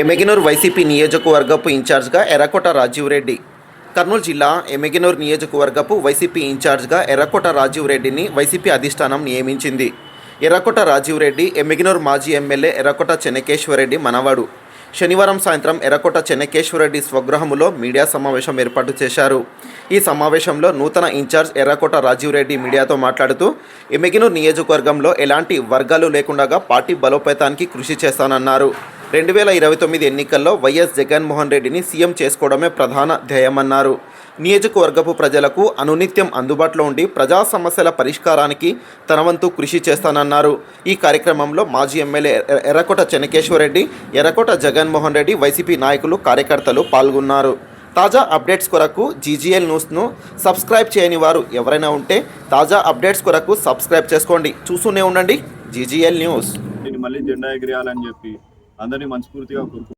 Emmiganur YCP నియోజకవర్గపు ఇన్ఛార్జ్గా ఎర్రకోట రాజీవ్ రెడ్డి. కర్నూలు జిల్లా ఎమ్మిగనూరు నియోజకవర్గపు వైసీపీ ఇన్ఛార్జ్గా ఎర్రకోట రాజీవ్ రెడ్డిని వైసీపీ అధిష్టానం నియమించింది. ఎర్రకోట రాజీవ్ రెడ్డి ఎమ్మిగనూరు మాజీ ఎమ్మెల్యే ఎర్రకోట చెన్నకేశ్వరరెడ్డి మనవడు. శనివారం సాయంత్రం ఎర్రకోట చెన్నకేశ్వరరెడ్డి స్వగృహములో మీడియా సమావేశం ఏర్పాటు చేశారు. ఈ సమావేశంలో నూతన ఇన్ఛార్జ్ ఎర్రకోట రాజీవ్ రెడ్డి మీడియాతో మాట్లాడుతూ ఎమ్మిగనూరు నియోజకవర్గంలో ఎలాంటి వర్గాలు లేకుండా పార్టీ బలోపేతానికి కృషి చేస్తానన్నారు. 2029 ఎన్నికల్లో వైఎస్ జగన్మోహన్ రెడ్డిని సీఎం చేసుకోవడమే ప్రధాన ధ్యేయమన్నారు. నియోజకవర్గపు ప్రజలకు అనునిత్యం అందుబాటులో ఉండి ప్రజా సమస్యల పరిష్కారానికి తన వంతు కృషి చేస్తానన్నారు. ఈ కార్యక్రమంలో మాజీ ఎమ్మెల్యే ఎర్రకోట చెన్నకేశ్వరరెడ్డి, ఎర్రకోట జగన్మోహన్ రెడ్డి, వైసీపీ నాయకులు, కార్యకర్తలు పాల్గొన్నారు. తాజా అప్డేట్స్ కొరకు జీజీఎల్ న్యూస్ను సబ్స్క్రైబ్ చేయని వారు ఎవరైనా ఉంటే తాజా అప్డేట్స్ కొరకు సబ్స్క్రైబ్ చేసుకోండి. చూస్తూనే ఉండండి జీజీఎల్ న్యూస్. మళ్ళీ జెండా ఎగిరేయాలని చెప్పి అందరినీ మనస్ఫూర్తిగా కోరుకుంటున్నాను.